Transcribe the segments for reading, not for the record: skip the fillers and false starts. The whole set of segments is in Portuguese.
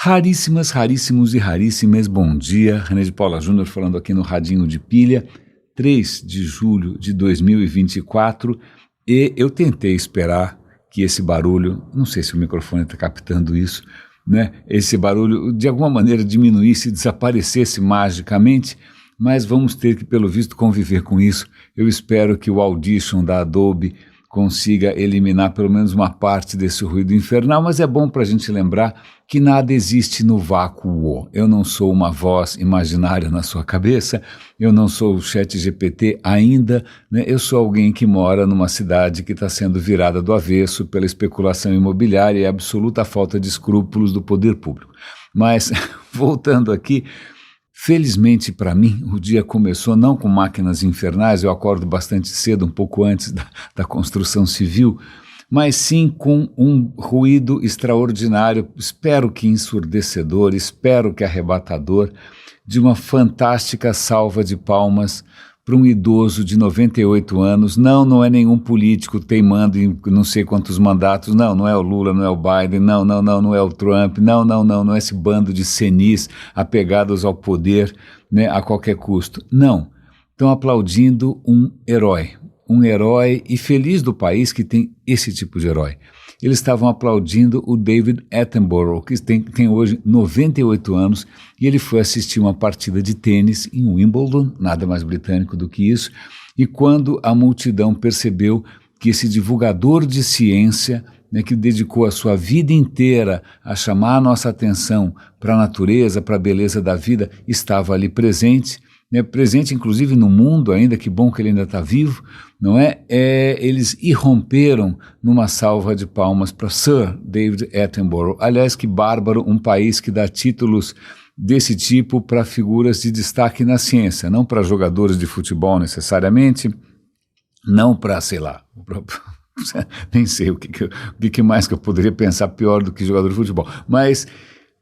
Raríssimas, raríssimos e raríssimas, bom dia. René de Paula Júnior falando aqui no Radinho de Pilha, 3 de julho de 2024, e eu tentei esperar que esse barulho, não sei se o microfone está captando isso, né? Esse barulho de alguma maneira diminuísse, desaparecesse magicamente, mas vamos ter que, pelo visto, conviver com isso. Eu espero que o Audition da Adobe consiga eliminar pelo menos uma parte desse ruído infernal, mas é bom para a gente lembrar que nada existe no vácuo. Eu não sou uma voz imaginária na sua cabeça, eu não sou o ChatGPT ainda, né? Eu sou alguém que mora numa cidade que está sendo virada do avesso pela especulação imobiliária e a absoluta falta de escrúpulos do poder público. Mas, voltando aqui, felizmente para mim, o dia começou não com máquinas infernais, eu acordo bastante cedo, um pouco antes da construção civil, mas sim com um ruído extraordinário, espero que ensurdecedor, espero que arrebatador, de uma fantástica salva de palmas para um idoso de 98 anos, não é nenhum político teimando em não sei quantos mandatos, não é o Lula, não é o Biden, não é o Trump, não é esse bando de senis apegados ao poder, né, a qualquer custo. Não, estão aplaudindo um herói e feliz do país que tem esse tipo de herói. Eles estavam aplaudindo o David Attenborough, que tem hoje 98 anos, e ele foi assistir uma partida de tênis em Wimbledon, nada mais britânico do que isso, e quando a multidão percebeu que esse divulgador de ciência, né, que dedicou a sua vida inteira a chamar a nossa atenção para a natureza, para a beleza da vida, estava ali presente, né, presente inclusive no mundo ainda, que bom que ele ainda está vivo, não é? Eles irromperam numa salva de palmas para Sir David Attenborough. Aliás, que bárbaro, um país que dá títulos desse tipo para figuras de destaque na ciência, não para jogadores de futebol necessariamente, não para, sei lá, nem sei o que mais que eu poderia pensar pior do que jogador de futebol, mas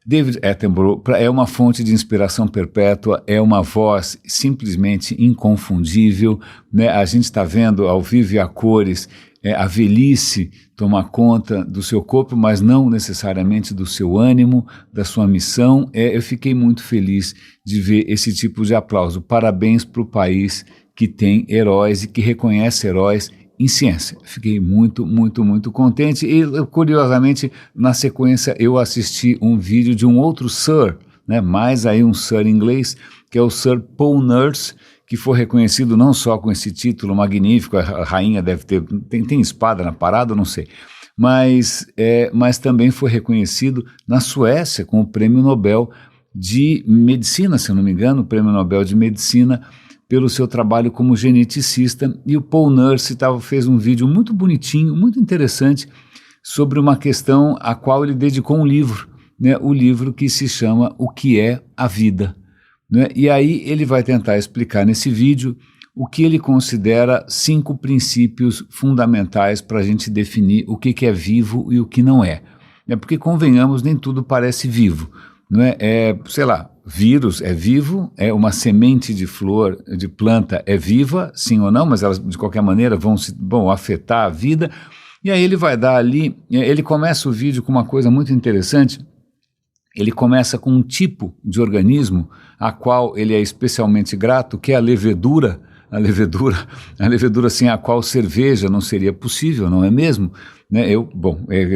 David Attenborough é uma fonte de inspiração perpétua, é uma voz simplesmente inconfundível, né? A gente está vendo ao vivo e a cores a velhice tomar conta do seu corpo, mas não necessariamente do seu ânimo, da sua missão. Eu fiquei muito feliz de ver esse tipo de aplauso. Parabéns para o país que tem heróis e que reconhece heróis em ciência. Fiquei muito, muito, muito contente e, curiosamente, na sequência eu assisti um vídeo de um outro Sir, né, mais aí um Sir inglês, que é o Sir Paul Nurse, que foi reconhecido não só com esse título magnífico, a rainha deve ter, tem espada na parada, não sei, mas também foi reconhecido na Suécia com o Prêmio Nobel de Medicina, se eu não me engano, o Prêmio Nobel de Medicina, pelo seu trabalho como geneticista, e o Paul Nurse fez um vídeo muito bonitinho, muito interessante, sobre uma questão a qual ele dedicou um livro, né, o livro que se chama O que é a Vida, né? E aí ele vai tentar explicar nesse vídeo o que ele considera 5 princípios fundamentais para a gente definir o que é vivo e o que não é. Porque, convenhamos, nem tudo parece vivo, não é? Sei lá, vírus é vivo, uma semente de flor, de planta é viva, sim ou não, mas elas de qualquer maneira vão afetar a vida. E aí ele vai dar ali, ele começa o vídeo com uma coisa muito interessante, ele começa com um tipo de organismo a qual ele é especialmente grato, que é a levedura, sem a qual cerveja não seria possível, não é mesmo? Né?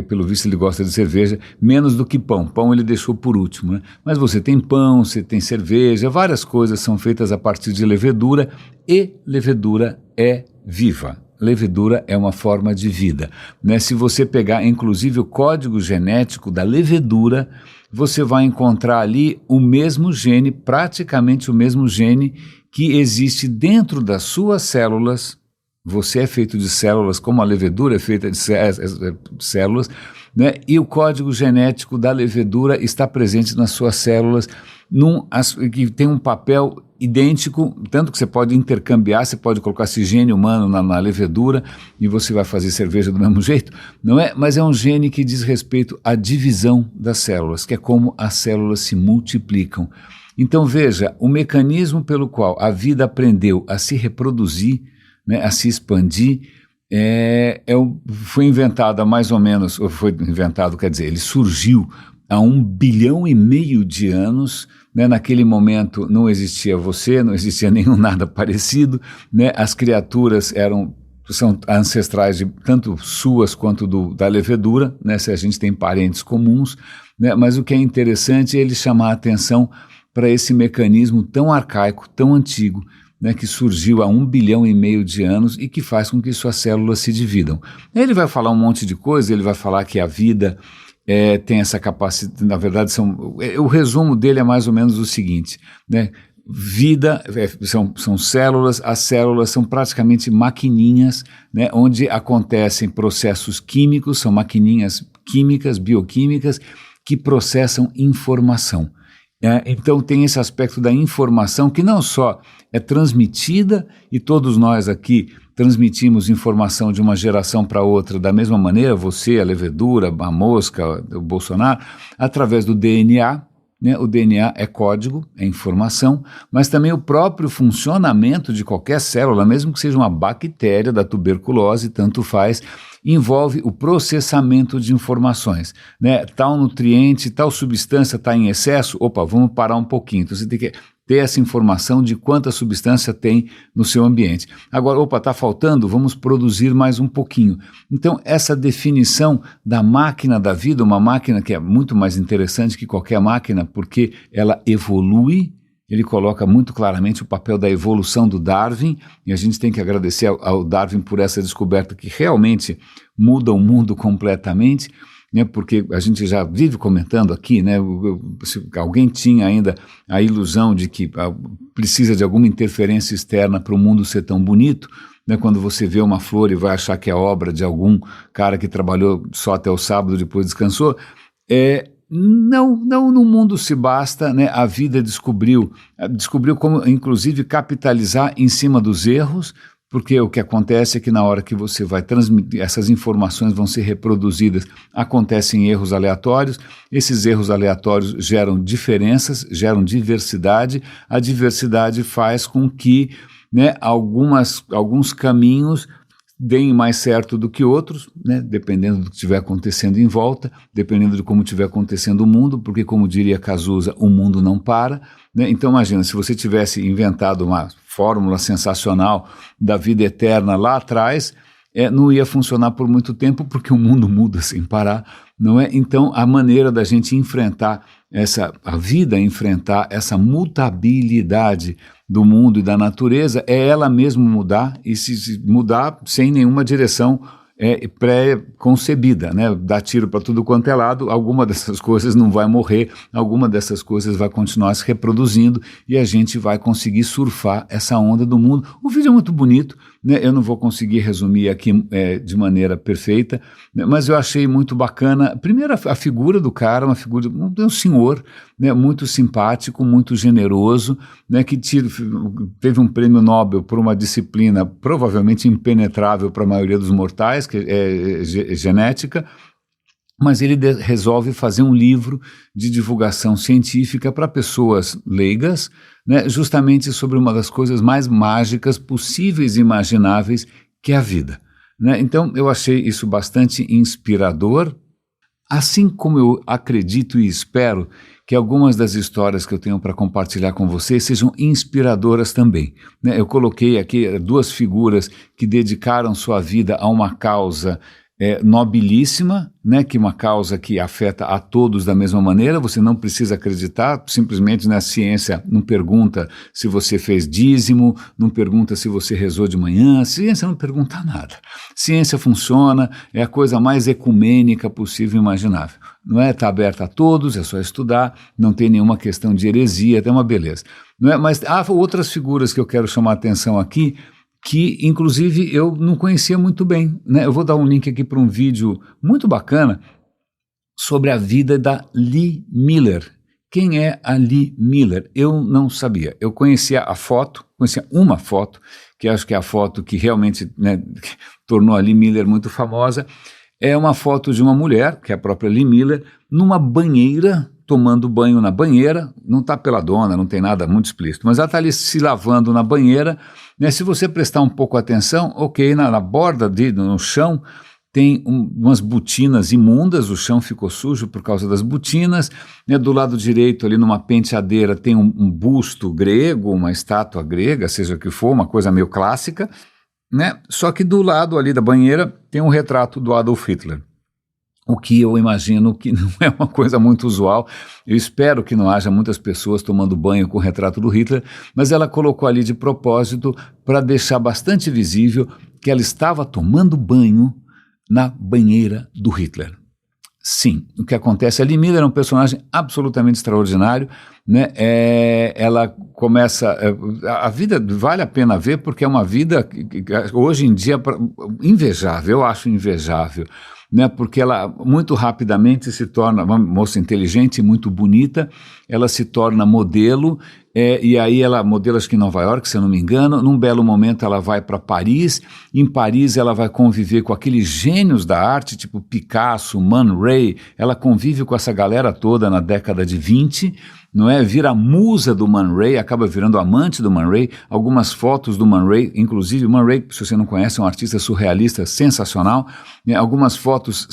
Pelo visto ele gosta de cerveja menos do que pão. Pão ele deixou por último, né? Mas você tem pão, você tem cerveja, várias coisas são feitas a partir de levedura, e levedura é viva. Levedura é uma forma de vida, né? Se você pegar inclusive o código genético da levedura, você vai encontrar ali o mesmo gene, praticamente o mesmo gene que existe dentro das suas células. Você é feito de células, como a levedura é feita de células, né? E o código genético da levedura está presente nas suas células, que tem um papel idêntico, tanto que você pode intercambiar, você pode colocar esse gene humano na levedura e você vai fazer cerveja do mesmo jeito, não é? Mas é um gene que diz respeito à divisão das células, que é como as células se multiplicam. Então veja, o mecanismo pelo qual a vida aprendeu a se reproduzir, né, a se expandir, foi inventado mais ou menos, quer dizer, ele surgiu há 1,5 bilhão de anos, né? Naquele momento não existia você, não existia nenhum nada parecido, né? As criaturas são ancestrais de tanto suas quanto da levedura, né? Se a gente tem parentes comuns, né? Mas o que é interessante é ele chamar a atenção para esse mecanismo tão arcaico, tão antigo, né, que surgiu há 1,5 bilhão de anos e que faz com que suas células se dividam. Ele vai falar um monte de coisa, ele vai falar que a vida tem essa capacidade, na verdade, o resumo dele é mais ou menos o seguinte, né? Vida são células, as células são praticamente maquininhas, né, onde acontecem processos químicos, são maquininhas químicas, bioquímicas, que processam informação. Então tem esse aspecto da informação que não só é transmitida, e todos nós aqui transmitimos informação de uma geração para outra da mesma maneira, você, a levedura, a mosca, o Bolsonaro, através do DNA, né? O DNA é código, é informação, mas também o próprio funcionamento de qualquer célula, mesmo que seja uma bactéria da tuberculose, tanto faz, envolve o processamento de informações, né? Tal nutriente, tal substância está em excesso, opa, vamos parar um pouquinho. Então você tem que ter essa informação de quanta substância tem no seu ambiente. Agora, opa, está faltando, vamos produzir mais um pouquinho. Então, essa definição da máquina da vida, uma máquina que é muito mais interessante que qualquer máquina, porque ela evolui. Ele coloca muito claramente o papel da evolução do Darwin, e a gente tem que agradecer ao Darwin por essa descoberta que realmente muda o mundo completamente, né, porque a gente já vive comentando aqui, né, se alguém tinha ainda a ilusão de que precisa de alguma interferência externa para o mundo ser tão bonito, né, quando você vê uma flor e vai achar que é obra de algum cara que trabalhou só até o sábado e depois descansou, não, no mundo se basta, né? A vida descobriu como, inclusive, capitalizar em cima dos erros, porque o que acontece é que na hora que você vai transmitir, essas informações vão ser reproduzidas, acontecem erros aleatórios, esses erros aleatórios geram diferenças, geram diversidade, a diversidade faz com que, né, alguns caminhos deem mais certo do que outros, né, dependendo do que estiver acontecendo em volta, dependendo de como estiver acontecendo o mundo, porque, como diria Cazuza, o mundo não para, né? Então imagina, se você tivesse inventado uma fórmula sensacional da vida eterna lá atrás, não ia funcionar por muito tempo, porque o mundo muda sem parar, não é? Então a maneira da gente enfrentar enfrentar essa mutabilidade do mundo e da natureza é ela mesma mudar, e se mudar sem nenhuma direção pré-concebida, né? Dar tiro para tudo quanto é lado, alguma dessas coisas não vai morrer, alguma dessas coisas vai continuar se reproduzindo e a gente vai conseguir surfar essa onda do mundo. O vídeo é muito bonito, né? Eu não vou conseguir resumir aqui de maneira perfeita, né? Mas eu achei muito bacana. Primeiro, a figura do cara, uma figura de um senhor, né? Muito simpático, muito generoso, né? Que teve um prêmio Nobel por uma disciplina provavelmente impenetrável para a maioria dos mortais, que é genética, mas ele resolve fazer um livro de divulgação científica para pessoas leigas, né, justamente sobre uma das coisas mais mágicas possíveis e imagináveis, que é a vida, né? Então eu achei isso bastante inspirador, assim como eu acredito e espero que algumas das histórias que eu tenho para compartilhar com vocês sejam inspiradoras também, né? Eu coloquei aqui 2 figuras que dedicaram sua vida a uma causa nobilíssima, né? Que uma causa que afeta a todos da mesma maneira. Você não precisa acreditar, simplesmente na ciência não pergunta se você fez dízimo, não pergunta se você rezou de manhã, a ciência não pergunta nada. Ciência funciona, é a coisa mais ecumênica possível e imaginável. Não é? Está aberta a todos, é só estudar, não tem nenhuma questão de heresia, tem uma beleza. Não é? Mas há outras figuras que eu quero chamar a atenção aqui, que inclusive eu não conhecia muito bem, né? Eu vou dar um link aqui para um vídeo muito bacana sobre a vida da Lee Miller. Quem é a Lee Miller? Eu não sabia. Eu conhecia uma foto, que acho que é a foto que realmente, né, tornou a Lee Miller muito famosa. É uma foto de uma mulher, que é a própria Lee Miller, numa banheira, tomando banho na banheira, não está peladona, não tem nada muito explícito, mas ela está ali se lavando na banheira, né? Se você prestar um pouco atenção, ok, na borda, no chão, tem umas botinas imundas, o chão ficou sujo por causa das botinas, né? Do lado direito, ali numa penteadeira, tem um busto grego, uma estátua grega, seja o que for, uma coisa meio clássica, né? Só que do lado ali da banheira tem um retrato do Adolf Hitler. O que eu imagino que não é uma coisa muito usual. Eu espero que não haja muitas pessoas tomando banho com o retrato do Hitler, mas ela colocou ali de propósito para deixar bastante visível que ela estava tomando banho na banheira do Hitler. Sim, o que acontece, a Lee Miller é um personagem absolutamente extraordinário, né? Ela começa, a vida vale a pena ver porque é uma vida que hoje em dia invejável, eu acho invejável, né? Porque ela muito rapidamente se torna uma moça inteligente, muito bonita, ela se torna modelo, e aí ela modela acho que em Nova York, se eu não me engano, num belo momento ela vai para Paris, em Paris ela vai conviver com aqueles gênios da arte, tipo Picasso, Man Ray, ela convive com essa galera toda na década de 20, não é? Vira musa do Man Ray, acaba virando amante do Man Ray, algumas fotos do Man Ray, inclusive o Man Ray, se você não conhece, é um artista surrealista sensacional, né? Algumas fotos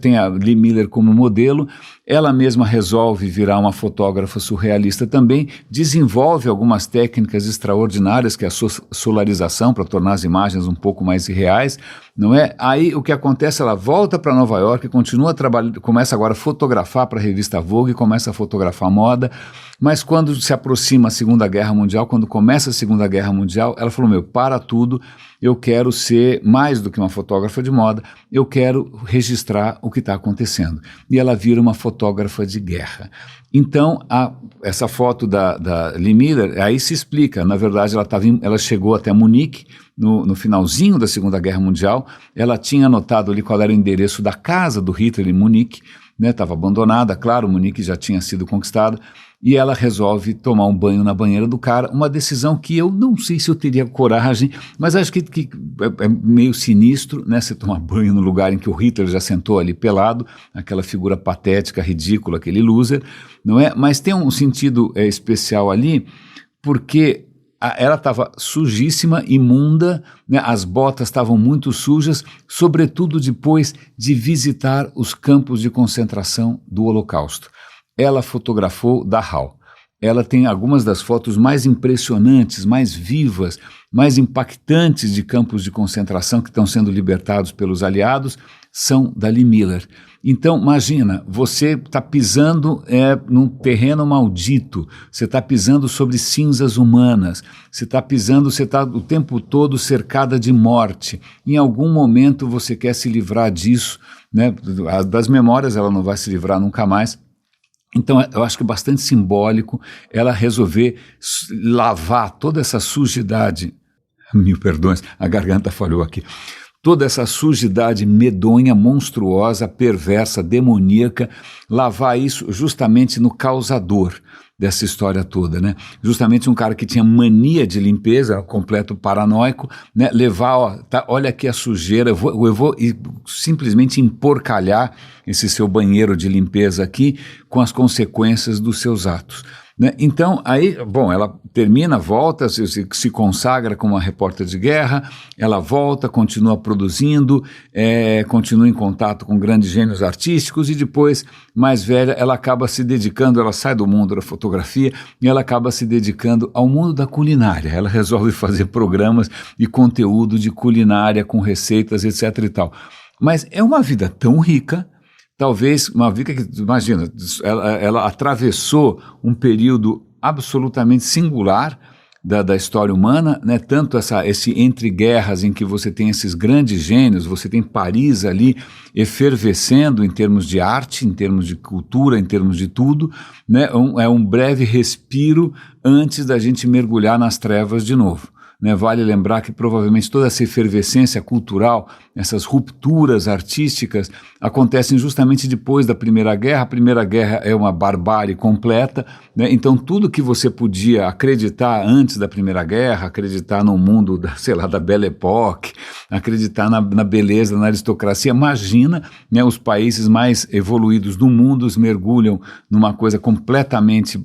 tem a Lee Miller como modelo, ela mesma resolve virar uma fotógrafa surrealista também, desenvolve algumas técnicas extraordinárias, que é a solarização, para tornar as imagens um pouco mais reais, não é? Aí o que acontece, ela volta para Nova York, continua trabalhando, começa agora a fotografar para a revista Vogue, começa a fotografar moda, mas quando se aproxima a Segunda Guerra Mundial, quando começa a Segunda Guerra Mundial, ela falou, para tudo, eu quero ser mais do que uma fotógrafa de moda, eu quero registrar o que está acontecendo. E ela vira uma fotógrafa de guerra. Então, essa foto da Lee Miller, aí se explica, na verdade ela chegou até Munique, no finalzinho da Segunda Guerra Mundial, ela tinha anotado ali qual era o endereço da casa do Hitler em Munique, né? Estava abandonada, claro, Munique já tinha sido conquistada, e ela resolve tomar um banho na banheira do cara, uma decisão que eu não sei se eu teria coragem, mas acho que é meio sinistro, né? Você tomar banho no lugar em que o Hitler já sentou ali pelado, aquela figura patética, ridícula, aquele loser, não é? Mas tem um sentido especial ali, porque ela estava sujíssima, imunda, né? As botas estavam muito sujas, sobretudo depois de visitar os campos de concentração do Holocausto. Ela fotografou Dachau. Ela tem algumas das fotos mais impressionantes, mais vivas, mais impactantes de campos de concentração que estão sendo libertados pelos aliados, são da Lee Miller. Então, imagina, você está pisando num terreno maldito, você está pisando sobre cinzas humanas, você está o tempo todo cercada de morte. Em algum momento você quer se livrar disso, né? Das memórias ela não vai se livrar nunca mais. Então, eu acho que é bastante simbólico ela resolver lavar toda essa sujidade, mil perdões, a garganta falhou aqui, toda essa sujidade medonha, monstruosa, perversa, demoníaca, lavar isso justamente no causador dessa história toda, né? Justamente um cara que tinha mania de limpeza, completo paranoico, né? Levar, olha aqui a sujeira, eu vou simplesmente emporcalhar esse seu banheiro de limpeza aqui com as consequências dos seus atos, né? Então, aí, bom, ela termina, volta, se consagra como uma repórter de guerra, ela volta, continua produzindo, continua em contato com grandes gênios artísticos e depois, mais velha, ela acaba se dedicando, ela sai do mundo da fotografia e ela acaba se dedicando ao mundo da culinária. Ela resolve fazer programas e conteúdo de culinária com receitas, etc e tal. Mas é uma vida tão rica, talvez uma vida que, imagina, ela atravessou um período absolutamente singular da história humana, né? Tanto esse entre guerras em que você tem esses grandes gênios, você tem Paris ali efervescendo em termos de arte, em termos de cultura, em termos de tudo, né? É um breve respiro antes da gente mergulhar nas trevas de novo. Né, vale lembrar que provavelmente toda essa efervescência cultural, essas rupturas artísticas acontecem justamente depois da Primeira Guerra. A Primeira Guerra é uma barbárie completa, né? Então tudo que você podia acreditar antes da Primeira Guerra, acreditar no mundo da Belle Époque, acreditar na beleza, na aristocracia, imagina, né, os países mais evoluídos do mundo mergulham numa coisa completamente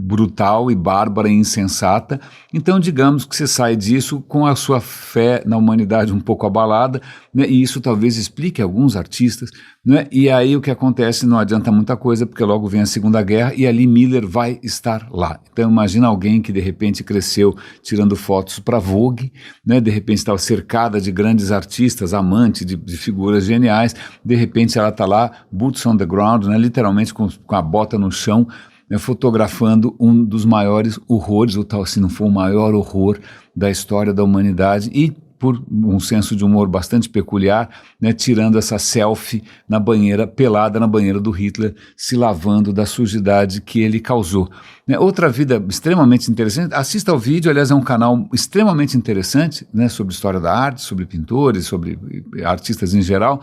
brutal e bárbara e insensata. Então, digamos que você sai disso com a sua fé na humanidade um pouco abalada, né? E isso talvez explique alguns artistas, né? E aí o que acontece não adianta muita coisa, porque logo vem a Segunda Guerra e ali Miller vai estar lá. Então imagina alguém que de repente cresceu tirando fotos para Vogue, né? De repente estava cercada de grandes artistas, amante de figuras geniais, de repente ela está lá, boots on the ground, né? Literalmente com a bota no chão, né? Fotografando um dos maiores horrores, ou tal se não for o maior horror da história da humanidade, e por um senso de humor bastante peculiar, né, tirando essa selfie na banheira, pelada na banheira do Hitler, se lavando da sujidade que ele causou. Né, outra vida extremamente interessante, assista ao vídeo, aliás é um canal extremamente interessante, né, sobre história da arte, sobre pintores, sobre artistas em geral,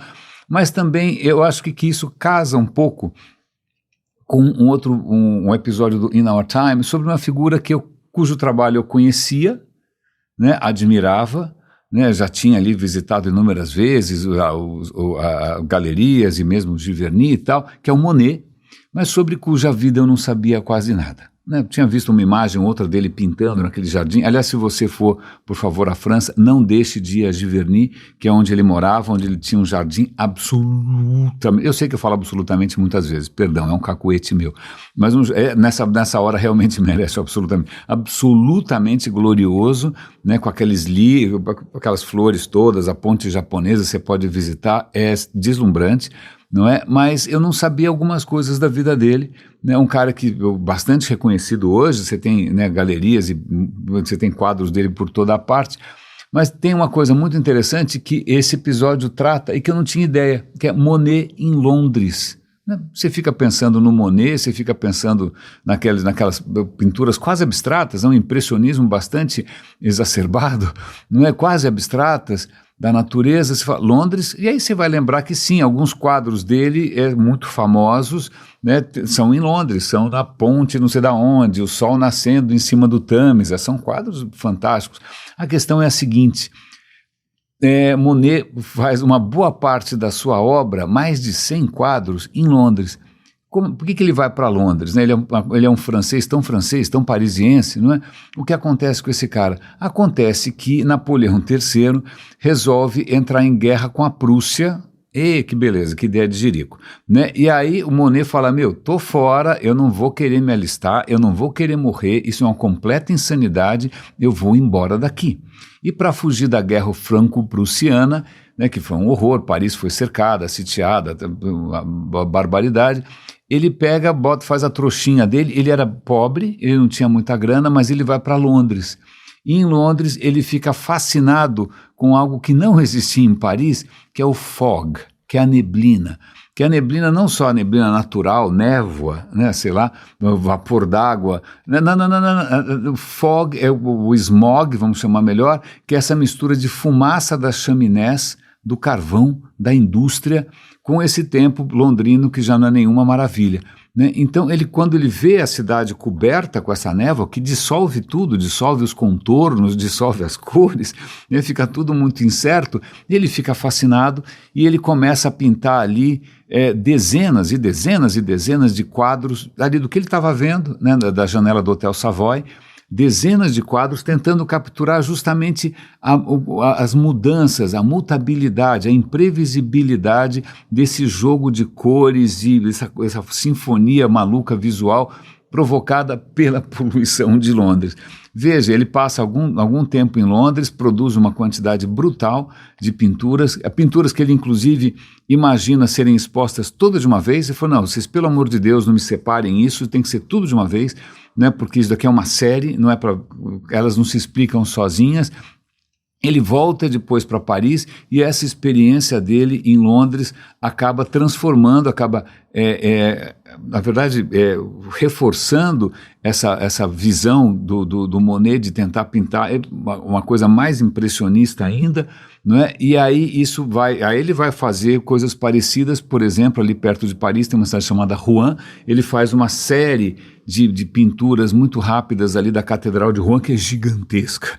mas também eu acho que isso casa um pouco com um episódio do In Our Time sobre uma figura cujo trabalho eu conhecia, né, admirava, né, já tinha ali visitado inúmeras vezes galerias e mesmo Giverny e tal, que é o Monet, mas sobre cuja vida eu não sabia quase nada. Né? Tinha visto uma imagem ou outra dele pintando naquele jardim. Aliás, se você for, por favor, à França, não deixe de ir a Giverny, que é onde ele morava, onde ele tinha um jardim absolutamente... Eu sei que eu falo absolutamente muitas vezes, perdão, é um cacuete meu, mas nessa hora realmente merece absolutamente glorioso, né, com aquelas flores todas, a ponte japonesa, você pode visitar, é deslumbrante, não é? Mas eu não sabia algumas coisas da vida dele, né? Um cara bastante reconhecido hoje, você tem, né, galerias e você tem quadros dele por toda a parte, mas tem uma coisa muito interessante que esse episódio trata e que eu não tinha ideia, que é Monet em Londres. Você fica pensando no Monet, você fica pensando naquelas pinturas quase abstratas, um impressionismo bastante exacerbado, não é? Quase abstratas, da natureza, você fala Londres, e aí você vai lembrar que sim, alguns quadros dele muito famosos, né, são em Londres, são na ponte não sei da onde, o sol nascendo em cima do Tâmisa, são quadros fantásticos. A questão é a seguinte, Monet faz uma boa parte da sua obra, mais de 100 quadros, em Londres. Por que ele vai para Londres? Né? Ele é um francês, tão parisiense, não é? O que acontece com esse cara? Acontece que Napoleão III resolve entrar em guerra com a Prússia. Que beleza, que ideia de jirico, né? E aí o Monet fala, tô fora, eu não vou querer me alistar, eu não vou querer morrer, isso é uma completa insanidade, eu vou embora daqui. E para fugir da guerra franco-prussiana, né, que foi um horror, Paris foi cercada, sitiada, uma barbaridade, ele pega, faz a trouxinha dele, ele era pobre, ele não tinha muita grana, mas ele vai para Londres. E em Londres ele fica fascinado com algo que não existia em Paris, que é o fog, que é a neblina. Que a neblina não só a neblina natural, névoa, né, sei lá, vapor d'água. Não. O fog é o smog, vamos chamar melhor, que é essa mistura de fumaça das chaminés, do carvão, da indústria, com esse tempo londrino que já não é nenhuma maravilha. Né? Então, quando ele vê a cidade coberta com essa névoa, que dissolve tudo, dissolve os contornos, dissolve as cores, né? Fica tudo muito incerto, ele fica fascinado e ele começa a pintar ali dezenas e dezenas e dezenas de quadros ali do que ele estava vendo, né? Da janela do Hotel Savoy, dezenas de quadros tentando capturar justamente as mudanças, a mutabilidade, a imprevisibilidade desse jogo de cores e essa sinfonia maluca visual provocada pela poluição de Londres. Veja, ele passa algum tempo em Londres, produz uma quantidade brutal de pinturas que ele inclusive imagina serem expostas todas de uma vez, e falou, não, vocês pelo amor de Deus não me separem isso, tem que ser tudo de uma vez, né, porque isso daqui é uma série, não é elas não se explicam sozinhas. Ele volta depois para Paris e essa experiência dele em Londres acaba transformando, na verdade, reforçando essa visão do Monet de tentar pintar uma coisa mais impressionista ainda, não é? E aí ele vai fazer coisas parecidas, por exemplo, ali perto de Paris tem uma cidade chamada Rouen, ele faz uma série de pinturas muito rápidas ali da Catedral de Rouen, que é gigantesca,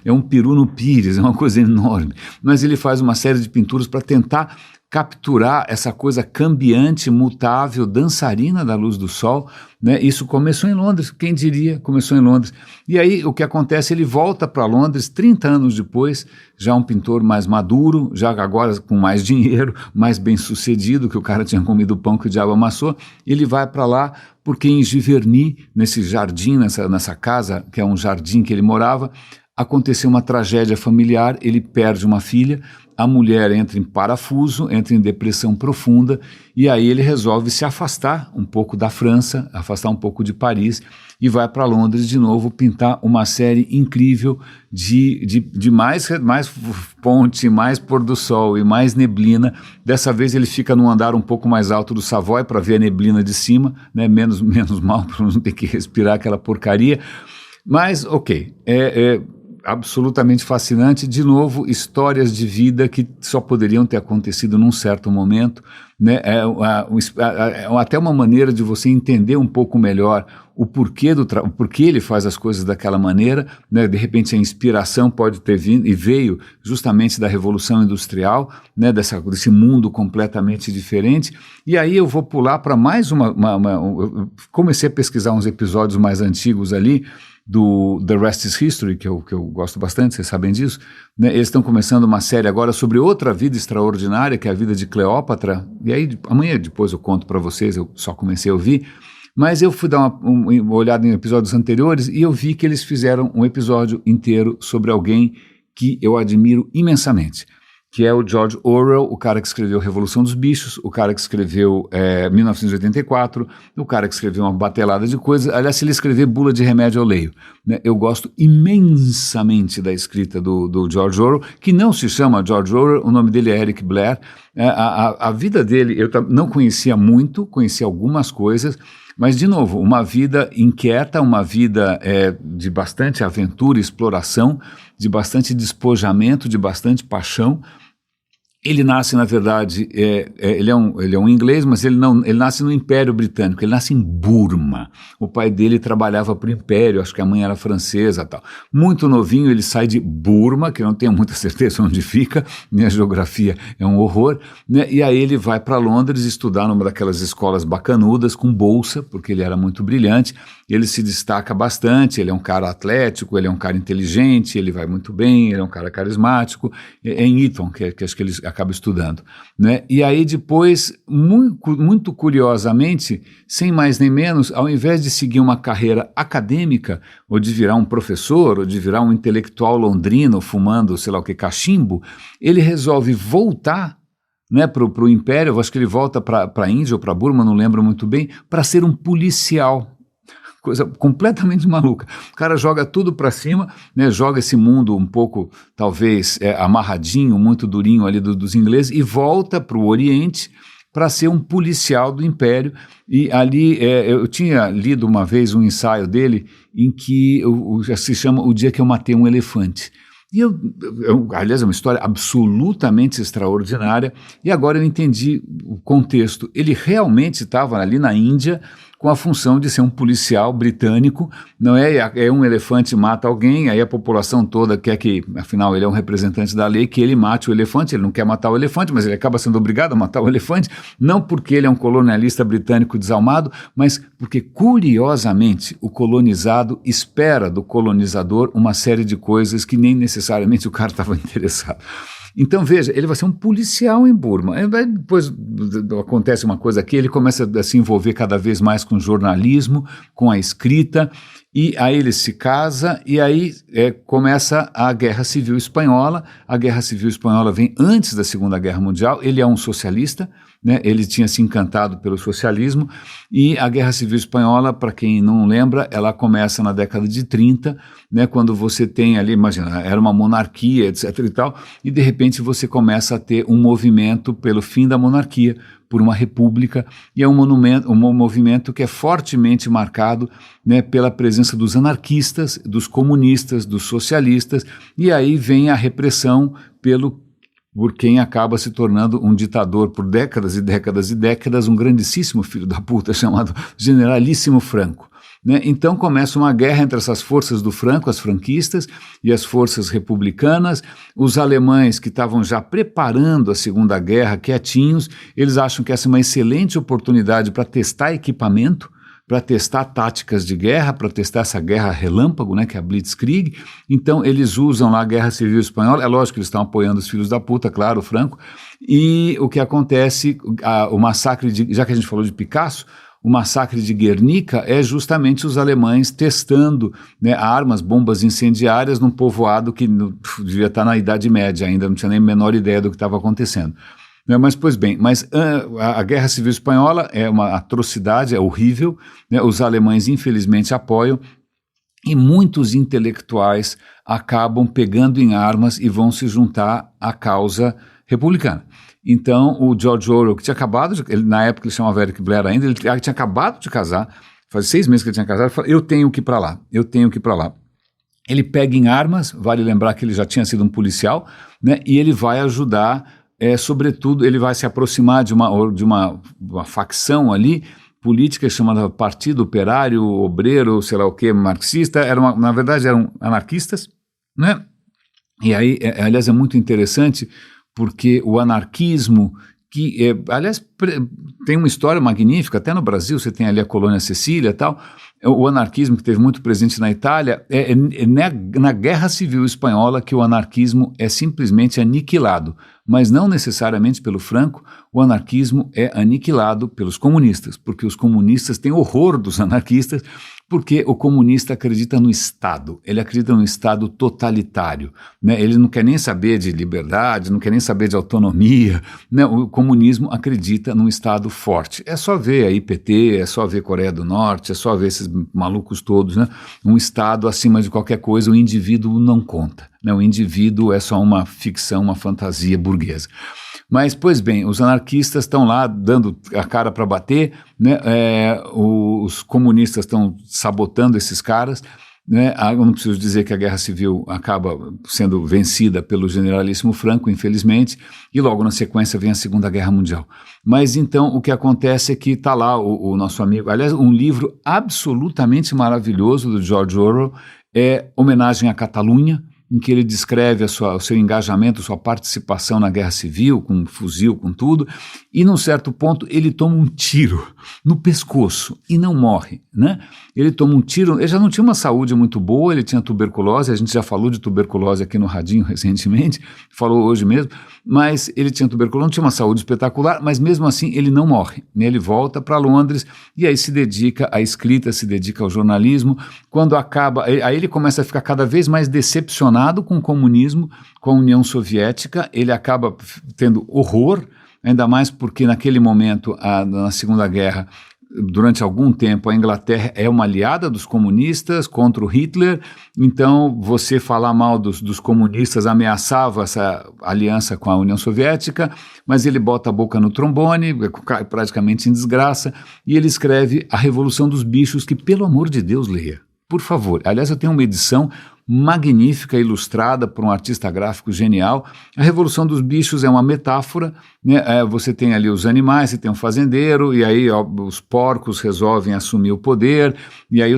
é um peru no pires, é uma coisa enorme, mas ele faz uma série de pinturas para tentar capturar essa coisa cambiante, mutável, dançarina da luz do sol, né? Isso começou em Londres, quem diria, começou em Londres. E aí o que acontece, ele volta para Londres 30 anos depois, já um pintor mais maduro, já agora com mais dinheiro, mais bem sucedido, que o cara tinha comido o pão que o diabo amassou, ele vai para lá porque em Giverny, nesse jardim, nessa casa, que é um jardim que ele morava, aconteceu uma tragédia familiar, ele perde uma filha, a mulher entra em parafuso, entra em depressão profunda, e aí ele resolve se afastar um pouco da França, afastar um pouco de Paris, e vai para Londres de novo pintar uma série incrível de mais ponte, mais pôr do sol e mais neblina. Dessa vez ele fica num andar um pouco mais alto do Savoy para ver a neblina de cima, né? menos mal para não ter que respirar aquela porcaria. Mas, ok, absolutamente fascinante. De novo, histórias de vida que só poderiam ter acontecido num certo momento, né? Até uma maneira de você entender um pouco melhor o porquê ele faz as coisas daquela maneira, né? De repente a inspiração pode ter vindo e veio justamente da Revolução Industrial, né? Desse mundo completamente diferente. E aí eu vou pular para mais eu comecei a pesquisar uns episódios mais antigos ali, do The Rest is History, que eu gosto bastante, vocês sabem disso, né? Eles estão começando uma série agora sobre outra vida extraordinária, que é a vida de Cleópatra, e aí amanhã depois eu conto para vocês, eu só comecei a ouvir, mas eu fui dar uma olhada em episódios anteriores e eu vi que eles fizeram um episódio inteiro sobre alguém que eu admiro imensamente, que é o George Orwell, o cara que escreveu Revolução dos Bichos, o cara que escreveu 1984, o cara que escreveu uma batelada de coisas. Aliás, se ele escrever bula de remédio, eu leio, né? Eu gosto imensamente da escrita do George Orwell, que não se chama George Orwell, o nome dele é Eric Blair. A vida dele eu não conhecia muito, conhecia algumas coisas, mas, de novo, uma vida inquieta, uma vida de bastante aventura, exploração, de bastante despojamento, de bastante paixão. Ele nasce, na verdade, ele é um inglês, mas ele nasce no Império Britânico, ele nasce em Burma. O pai dele trabalhava para o Império, acho que a mãe era francesa e tal. Muito novinho, ele sai de Burma, que eu não tenho muita certeza onde fica, minha geografia é um horror, né? E aí ele vai para Londres estudar numa daquelas escolas bacanudas, com bolsa, porque ele era muito brilhante. Ele se destaca bastante, ele é um cara atlético, ele é um cara inteligente, ele vai muito bem, ele é um cara carismático. É em Eton, que acho que ele acaba estudando, né? E aí depois, muito curiosamente, sem mais nem menos, ao invés de seguir uma carreira acadêmica, ou de virar um professor, ou de virar um intelectual londrino fumando, sei lá o que, cachimbo, ele resolve voltar, né, para o Império. Eu acho que ele volta para a Índia ou para Burma, não lembro muito bem, para ser um policial. Coisa completamente maluca. O cara joga tudo para cima, né, joga esse mundo um pouco, talvez, amarradinho, muito durinho ali dos ingleses, e volta para o Oriente para ser um policial do Império. E ali, eu tinha lido uma vez um ensaio dele em que se chama O Dia que eu Matei um Elefante. E aliás, é uma história absolutamente extraordinária, e agora eu entendi o contexto. Ele realmente estava ali na Índia com a função de ser um policial britânico, não é um elefante mata alguém, aí a população toda quer que, afinal ele é um representante da lei, que ele mate o elefante. Ele não quer matar o elefante, mas ele acaba sendo obrigado a matar o elefante, não porque ele é um colonialista britânico desalmado, mas porque, curiosamente, o colonizado espera do colonizador uma série de coisas que nem necessariamente o cara estava interessado. Então, veja, ele vai ser um policial em Burma. Depois acontece uma coisa aqui, ele começa a se envolver cada vez mais com jornalismo, com a escrita, e aí ele se casa, e aí começa a Guerra Civil Espanhola. A Guerra Civil Espanhola vem antes da Segunda Guerra Mundial. Ele é um socialista, né? Ele tinha se encantado pelo socialismo, e a Guerra Civil Espanhola, para quem não lembra, ela começa na década de 30, né, quando você tem ali, imagina, era uma monarquia, etc. e tal, e de repente você começa a ter um movimento pelo fim da monarquia, por uma república, e é um movimento que é fortemente marcado, né, pela presença dos anarquistas, dos comunistas, dos socialistas, e aí vem a repressão por quem acaba se tornando um ditador por décadas e décadas e décadas, um grandíssimo filho da puta chamado Generalíssimo Franco. né? Então começa uma guerra entre essas forças do Franco, as franquistas, e as forças republicanas. Os alemães que estavam já preparando a Segunda Guerra, quietinhos, eles acham que essa é uma excelente oportunidade para testar equipamento, para testar táticas de guerra, para testar essa guerra relâmpago, né, que é a Blitzkrieg. Então eles usam lá a Guerra Civil Espanhola, é lógico que eles estão apoiando os filhos da puta, claro, o Franco, e o que acontece, o massacre, já que a gente falou de Picasso, o massacre de Guernica é justamente os alemães testando, né, armas, bombas incendiárias num povoado que devia estar na Idade Média ainda, não tinha nem a menor ideia do que estava acontecendo. Mas, pois bem, a Guerra Civil Espanhola é uma atrocidade, é horrível, né? Os alemães infelizmente apoiam e muitos intelectuais acabam pegando em armas e vão se juntar à causa republicana. Então o George Orwell, que tinha acabado, na época ele chamava Eric Blair ainda, ele tinha acabado de casar, faz 6 meses que ele tinha casado, ele falou, eu tenho que ir para lá, eu tenho que ir para lá. Ele pega em armas, vale lembrar que ele já tinha sido um policial, né? E ele vai ajudar. Sobretudo, ele vai se aproximar de uma facção ali, política chamada Partido Operário, Obreiro, sei lá o que, marxista, na verdade eram anarquistas, né? E aí, aliás, é muito interessante, porque o anarquismo, aliás, tem uma história magnífica, até no Brasil, você tem ali a Colônia Cecília e tal, o anarquismo que teve muito presente na Itália, na Guerra Civil Espanhola que o anarquismo é simplesmente aniquilado, mas não necessariamente pelo Franco, o anarquismo é aniquilado pelos comunistas, porque os comunistas têm horror dos anarquistas, porque o comunista acredita no Estado, ele acredita no Estado totalitário, né? Ele não quer nem saber de liberdade, não quer nem saber de autonomia, né? O comunismo acredita num Estado forte. É só ver a IPT, é só ver Coreia do Norte, é só ver esses malucos todos, né? Um Estado acima de qualquer coisa, o indivíduo não conta, né? O indivíduo é só uma ficção, uma fantasia burguesa. Mas, pois bem, os anarquistas estão lá dando a cara para bater, né? Os comunistas estão sabotando esses caras, né? Eu não preciso dizer que a Guerra Civil acaba sendo vencida pelo generalíssimo Franco, infelizmente, e logo na sequência vem a Segunda Guerra Mundial. Mas então o que acontece é que está lá o nosso amigo, aliás, um livro absolutamente maravilhoso do George Orwell, Homenagem à Catalunha, em que ele descreve o seu engajamento, sua participação na Guerra Civil, com um fuzil, com tudo, e num certo ponto ele toma um tiro no pescoço e não morre, né? Ele toma um tiro, ele já não tinha uma saúde muito boa, ele tinha tuberculose, a gente já falou de tuberculose aqui no Radinho recentemente, falou hoje mesmo, mas ele tinha tuberculose, não tinha uma saúde espetacular, mas mesmo assim ele não morre, né? Ele volta para Londres e aí se dedica à escrita, se dedica ao jornalismo. Quando acaba, aí ele começa a ficar cada vez mais decepcionado com o comunismo, com a União Soviética, ele acaba tendo horror, ainda mais porque naquele momento, na Segunda Guerra, durante algum tempo a Inglaterra é uma aliada dos comunistas contra o Hitler, então você falar mal dos comunistas ameaçava essa aliança com a União Soviética, mas ele bota a boca no trombone, cai praticamente em desgraça, e ele escreve A Revolução dos Bichos, que pelo amor de Deus leia, por favor. Aliás, eu tenho uma edição magnífica, ilustrada por um artista gráfico genial. A Revolução dos Bichos é uma metáfora, né? Você tem ali os animais, você tem um fazendeiro, e aí os porcos resolvem assumir o poder, e aí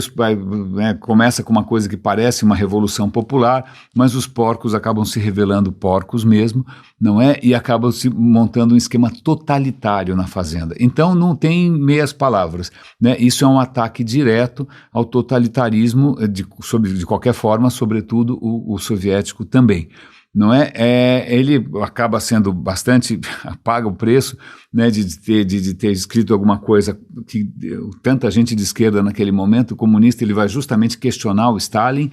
começa com uma coisa que parece uma revolução popular, mas os porcos acabam se revelando porcos mesmo, não é? E acabam se montando um esquema totalitário na fazenda. Então não tem meias palavras, né? Isso é um ataque direto ao totalitarismo de qualquer forma, sobretudo o soviético também, não é? Ele acaba sendo bastante, paga o preço, né, de ter escrito alguma coisa que tanta gente de esquerda naquele momento, o comunista, ele vai justamente questionar o Stalin,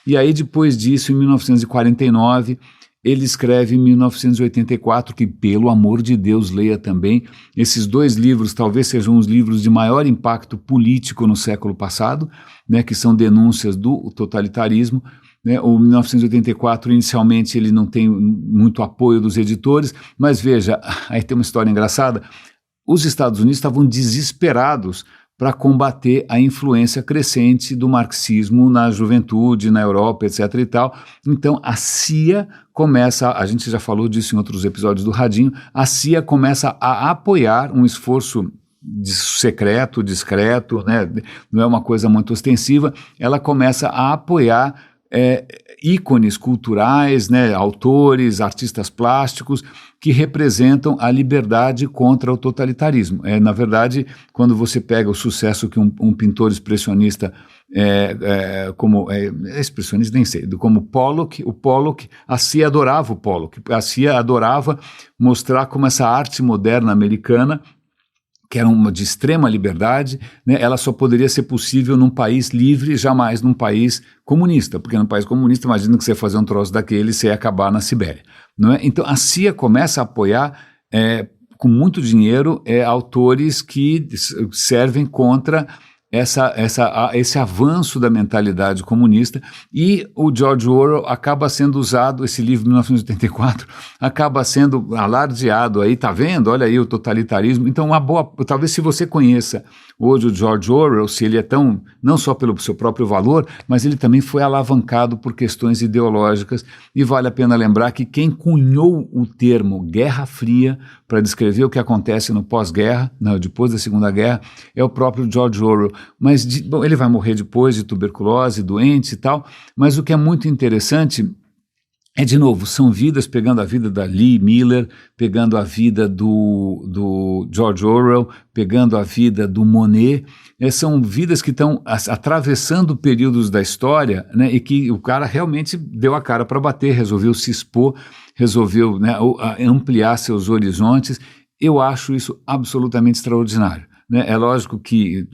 e aí depois disso, em 1949, ele escreve em 1984, que pelo amor de Deus leia também, esses 2 livros talvez sejam os livros de maior impacto político no século passado, né, que são denúncias do totalitarismo, né? O 1984 inicialmente ele não tem muito apoio dos editores, mas veja, aí tem uma história engraçada, os Estados Unidos estavam desesperados para combater a influência crescente do marxismo na juventude, na Europa, etc. e tal. Então a CIA começa, a gente já falou disso em outros episódios do Radinho, a CIA começa a apoiar um esforço secreto, discreto, né? Não é uma coisa muito ostensiva, ela começa a apoiar ícones culturais, né? Autores, artistas plásticos, que representam a liberdade contra o totalitarismo. Na verdade, quando você pega o sucesso que um pintor expressionista expressionista nem sei, como Pollock, a CIA adorava o Pollock, a CIA adorava mostrar como essa arte moderna americana, que era uma de extrema liberdade, né, ela só poderia ser possível num país livre, jamais num país comunista, porque num país comunista, imagina que você ia fazer um troço daquele e você ia acabar na Sibéria. Não é? Então a CIA começa a apoiar com muito dinheiro autores que servem contra esse avanço da mentalidade comunista, e o George Orwell acaba sendo usado, esse livro de 1984, acaba sendo alardeado aí, tá vendo? Olha aí o totalitarismo. Então talvez se você conheça hoje o George Orwell, se ele é tão, não só pelo seu próprio valor, mas ele também foi alavancado por questões ideológicas, e vale a pena lembrar que quem cunhou o termo Guerra Fria para descrever o que acontece no pós-guerra, depois da Segunda Guerra, é o próprio George Orwell. Mas ele vai morrer depois de tuberculose, doente e tal, mas o que é muito interessante de novo, são vidas, pegando a vida da Lee Miller, pegando a vida do George Orwell, pegando a vida do Monet, são vidas que estão atravessando períodos da história, né, e que o cara realmente deu a cara para bater, resolveu se expor, resolveu, né, ampliar seus horizontes. Eu acho isso absolutamente extraordinário. Né? É lógico que,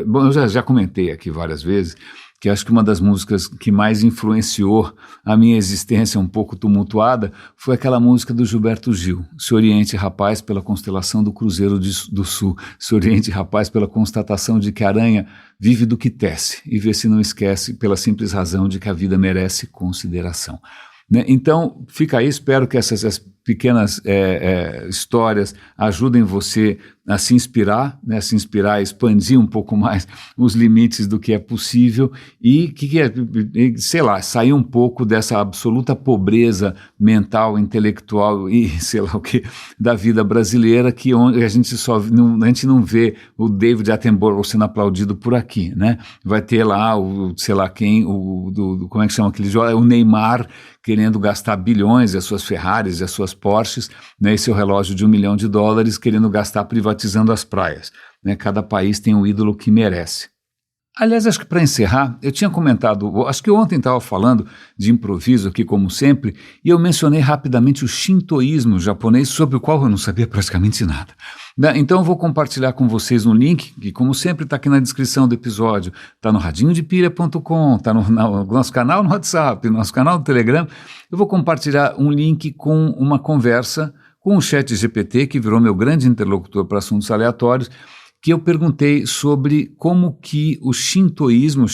bom, eu já comentei aqui várias vezes, que acho que uma das músicas que mais influenciou a minha existência um pouco tumultuada foi aquela música do Gilberto Gil, Se Oriente Rapaz pela constelação do Cruzeiro do Sul, Se Oriente Rapaz pela constatação de que a aranha vive do que tece e vê se não esquece pela simples razão de que a vida merece consideração. Né? Então, fica aí, espero que essas pequenas histórias ajudem você a se inspirar, né, a expandir um pouco mais os limites do que é possível e sei lá, sair um pouco dessa absoluta pobreza mental, intelectual e sei lá o que da vida brasileira, que onde a gente a gente não vê o David Attenborough sendo aplaudido por aqui, né? Vai ter lá o sei lá quem, como é que chama aquele jogo? O Neymar querendo gastar bilhões e as suas Ferraris e as suas Porsches, né, e seu relógio de $1 milhão, querendo gastar privatizando as praias. Né? Cada país tem um ídolo que merece. Aliás, acho que para encerrar, eu tinha comentado, acho que ontem estava falando de improviso aqui, como sempre, e eu mencionei rapidamente o shintoísmo japonês, sobre o qual eu não sabia praticamente nada. Então eu vou compartilhar com vocês um link, que como sempre está aqui na descrição do episódio, está no radinhodepilha.com, está no nosso canal no WhatsApp, no nosso canal no Telegram. Eu vou compartilhar um link com uma conversa com o ChatGPT, que virou meu grande interlocutor para assuntos aleatórios, que eu perguntei sobre como que o shintoísmo,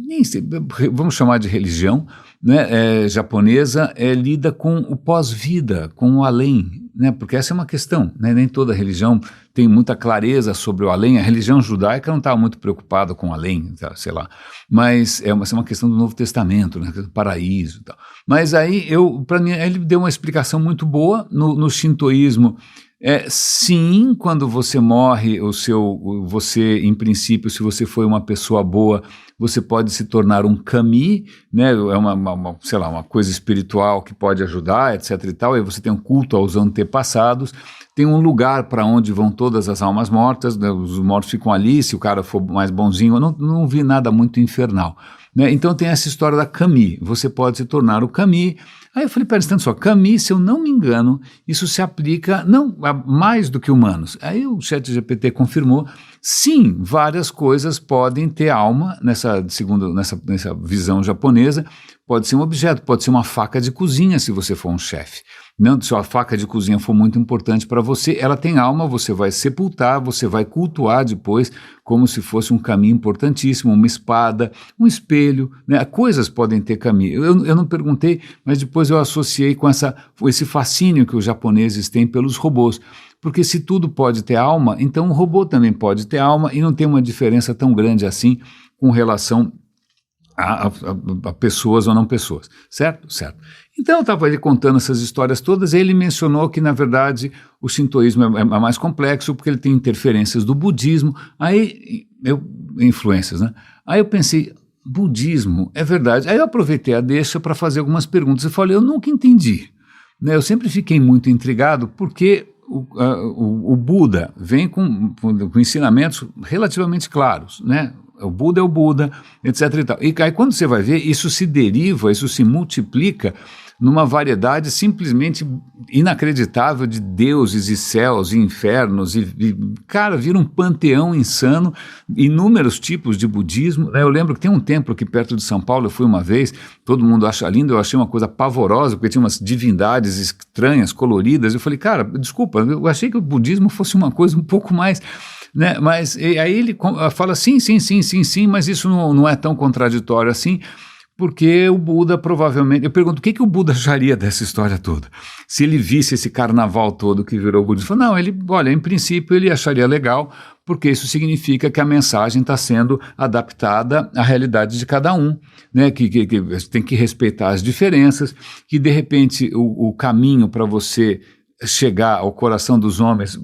nem sei, vamos chamar de religião, né, japonesa, lida com o pós-vida, com o além, né, porque essa é uma questão, né, nem toda religião tem muita clareza sobre o além. A religião judaica não estava muito preocupada com o além, tá, sei lá, mas é uma questão do Novo Testamento, né, do paraíso e tal. Mas aí, para mim, ele deu uma explicação muito boa no shintoísmo. Sim, quando você morre, você, em princípio, se você foi uma pessoa boa, você pode se tornar um kami, né? Sei lá, uma coisa espiritual que pode ajudar, etc e tal, e você tem um culto aos antepassados, tem um lugar para onde vão todas as almas mortas, né? Os mortos ficam ali, se o cara for mais bonzinho. Eu não vi nada muito infernal. Né? Então tem essa história da kami, você pode se tornar o kami. Aí eu falei, pera, tanto só, kami, se eu não me engano, isso se aplica, não, a mais do que humanos. Aí o ChatGPT confirmou, sim, várias coisas podem ter alma, nessa visão japonesa. Pode ser um objeto, pode ser uma faca de cozinha, se você for um chefe. Não, se a faca de cozinha for muito importante para você, ela tem alma, você vai sepultar, você vai cultuar depois, como se fosse um caminho importantíssimo, uma espada, um espelho, né? Coisas podem ter caminho. Eu não perguntei, mas depois eu associei com esse fascínio que os japoneses têm pelos robôs. Porque se tudo pode ter alma, então o robô também pode ter alma, e não tem uma diferença tão grande assim com relação a pessoas ou não pessoas, certo? Certo. Então eu estava ali contando essas histórias todas, e ele mencionou que, na verdade, o shintoísmo é mais complexo porque ele tem interferências do budismo, influências, né? Aí eu pensei, budismo, é verdade. Aí eu aproveitei a deixa para fazer algumas perguntas e falei, eu nunca entendi, né? Eu sempre fiquei muito intrigado porque o Buda vem com ensinamentos relativamente claros, né? O Buda é o Buda, etc. E tal. E aí quando você vai ver, isso se deriva, isso se multiplica numa variedade simplesmente inacreditável de deuses e céus e infernos, cara, vira um panteão insano, inúmeros tipos de budismo, né? Eu lembro que tem um templo aqui perto de São Paulo, eu fui uma vez, todo mundo acha lindo, eu achei uma coisa pavorosa, porque tinha umas divindades estranhas, coloridas, eu falei, cara, desculpa, eu achei que o budismo fosse uma coisa um pouco mais... Né? Mas aí ele fala sim, mas isso não é tão contraditório assim, porque o Buda provavelmente... Eu pergunto, o que o Buda acharia dessa história toda? Se ele visse esse carnaval todo que virou budismo? Não, olha, em princípio ele acharia legal, porque isso significa que a mensagem está sendo adaptada à realidade de cada um, né? Que tem que respeitar as diferenças, que de repente o caminho para você chegar ao coração dos homens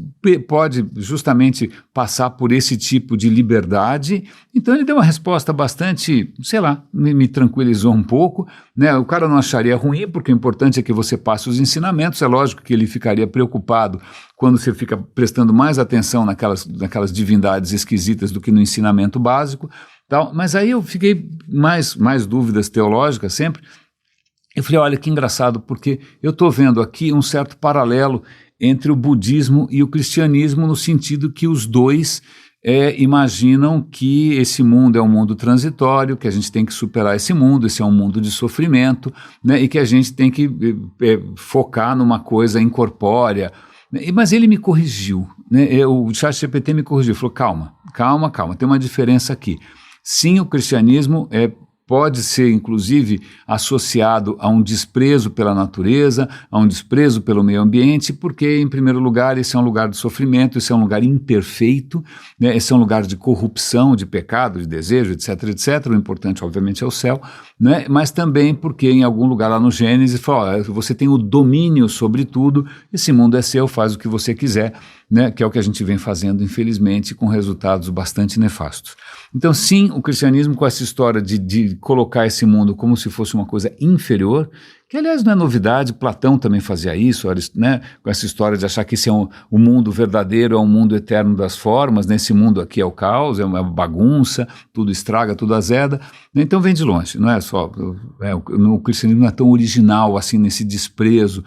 pode justamente passar por esse tipo de liberdade. Então ele deu uma resposta bastante, sei lá, me tranquilizou um pouco, né? O cara não acharia ruim, porque o importante é que você passe os ensinamentos. É lógico que ele ficaria preocupado quando você fica prestando mais atenção naquelas divindades esquisitas do que no ensinamento básico, tal. Mas aí eu fiquei mais dúvidas teológicas sempre. Eu falei, olha que engraçado, porque eu estou vendo aqui um certo paralelo entre o budismo e o cristianismo, no sentido que os dois imaginam que esse mundo é um mundo transitório, que a gente tem que superar esse mundo, esse é um mundo de sofrimento, né, e que a gente tem que focar numa coisa incorpórea. Mas ele me corrigiu, né, o ChatGPT me corrigiu, falou, calma, tem uma diferença aqui. Sim, o cristianismo pode ser, inclusive, associado a um desprezo pela natureza, a um desprezo pelo meio ambiente, porque, em primeiro lugar, esse é um lugar de sofrimento, esse é um lugar imperfeito, né? Esse é um lugar de corrupção, de pecado, de desejo, etc, etc. O importante, obviamente, é o céu, né? Mas também porque, em algum lugar lá no Gênesis, fala, você tem o domínio sobre tudo, esse mundo é seu, faz o que você quiser, né? Que é o que a gente vem fazendo, infelizmente, com resultados bastante nefastos. Então, sim, o cristianismo, com essa história de colocar esse mundo como se fosse uma coisa inferior, que aliás não é novidade, Platão também fazia isso, né, com essa história de achar que esse é o mundo verdadeiro, é um mundo eterno das formas, né, esse mundo aqui é o caos, é uma bagunça, tudo estraga, tudo azeda, então vem de longe, não é só, o cristianismo não é tão original assim nesse desprezo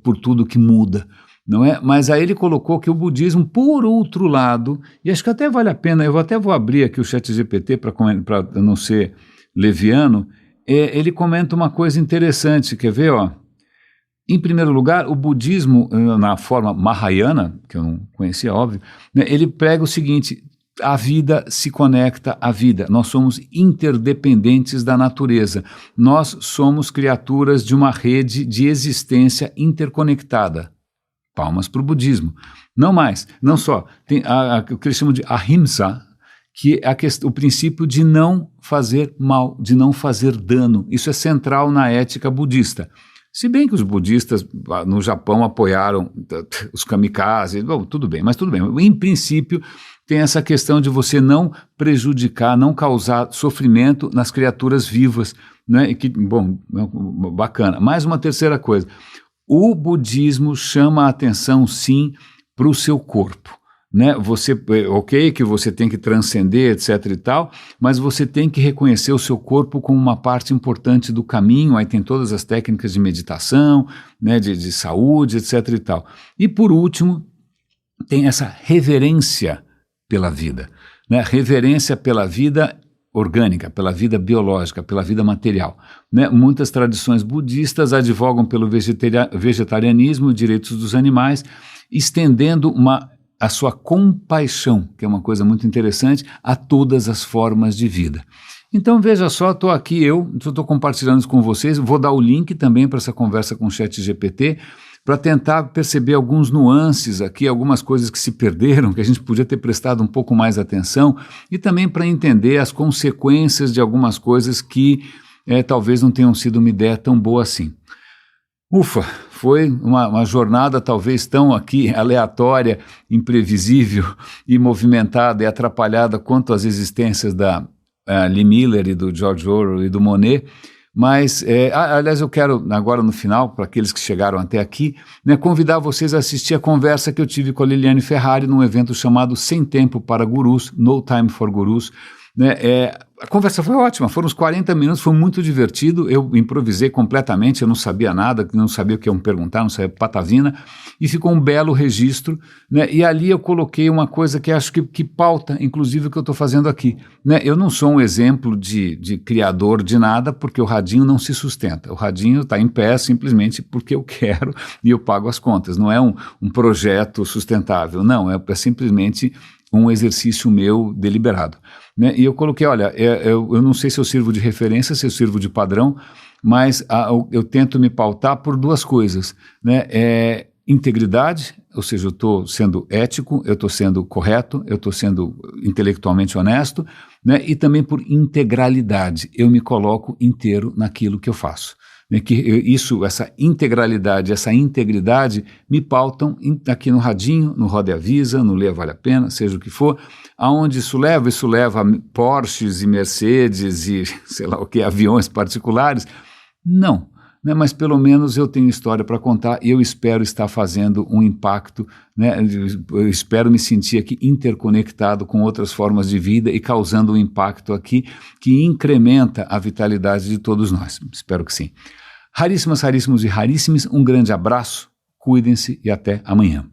por tudo que muda, não é? Mas aí ele colocou que o budismo, por outro lado, e acho que até vale a pena, eu até vou abrir aqui o ChatGPT para não ser leviano, ele comenta uma coisa interessante, quer ver, ó? Em primeiro lugar, o budismo, na forma Mahayana, que eu não conhecia, óbvio, né, ele prega o seguinte, a vida se conecta à vida, nós somos interdependentes da natureza, nós somos criaturas de uma rede de existência interconectada. Palmas para o budismo. Não mais, não só, tem o que eles chamam de ahimsa, que é o princípio de não fazer mal, de não fazer dano. Isso é central na ética budista. Se bem que os budistas no Japão apoiaram os kamikazes, bom, tudo bem, mas tudo bem. Em princípio, tem essa questão de você não prejudicar, não causar sofrimento nas criaturas vivas, né? E que, bom, bacana. Mais uma terceira coisa. O budismo chama a atenção, sim, para o seu corpo, né? Ok, que você tem que transcender, etc e tal, mas você tem que reconhecer o seu corpo como uma parte importante do caminho, aí tem todas as técnicas de meditação, né, de saúde, etc e tal. E por último, tem essa reverência pela vida, né? Reverência pela vida orgânica, pela vida biológica, pela vida material, né? Muitas tradições budistas advogam pelo vegetarianismo e direitos dos animais, estendendo a sua compaixão, que é uma coisa muito interessante, a todas as formas de vida. Então veja só, estou aqui, estou compartilhando isso com vocês, vou dar o link também para essa conversa com o ChatGPT, para tentar perceber alguns nuances aqui, algumas coisas que se perderam, que a gente podia ter prestado um pouco mais atenção, e também para entender as consequências de algumas coisas que talvez não tenham sido uma ideia tão boa assim. Ufa, foi uma jornada talvez tão aqui aleatória, imprevisível e movimentada e atrapalhada quanto as existências da Lee Miller e do George Orwell e do Monet, mas, aliás, eu quero agora no final, para aqueles que chegaram até aqui, convidar vocês a assistir a conversa que eu tive com a Liliane Ferrari num evento chamado Sem Tempo para Gurus, No Time for Gurus. A conversa foi ótima, foram uns 40 minutos, foi muito divertido, eu improvisei completamente, eu não sabia nada, não sabia o que iam perguntar, não sabia patavina, e ficou um belo registro, e ali eu coloquei uma coisa que acho que pauta, inclusive, o que eu estou fazendo aqui. Eu não sou um exemplo de criador de nada, porque o radinho não se sustenta, o radinho está em pé simplesmente porque eu quero e eu pago as contas, não é um projeto sustentável, não, é simplesmente um exercício meu deliberado. E eu coloquei, olha, eu não sei se eu sirvo de referência, se eu sirvo de padrão, mas eu tento me pautar por duas coisas, integridade, ou seja, eu estou sendo ético, eu estou sendo correto, eu estou sendo intelectualmente honesto, e também por integralidade, eu me coloco inteiro naquilo que eu faço. Essa integralidade, essa integridade me pautam aqui no Radinho, no Roda e Avisa, no Leia Vale a Pena, seja o que for. Aonde isso leva a Porsches e Mercedes e sei lá o que, aviões particulares? Não, mas pelo menos eu tenho história para contar e eu espero estar fazendo um impacto, eu espero me sentir aqui interconectado com outras formas de vida e causando um impacto aqui que incrementa a vitalidade de todos nós. Espero que sim. Raríssimas, raríssimos e raríssimes, um grande abraço, cuidem-se e até amanhã.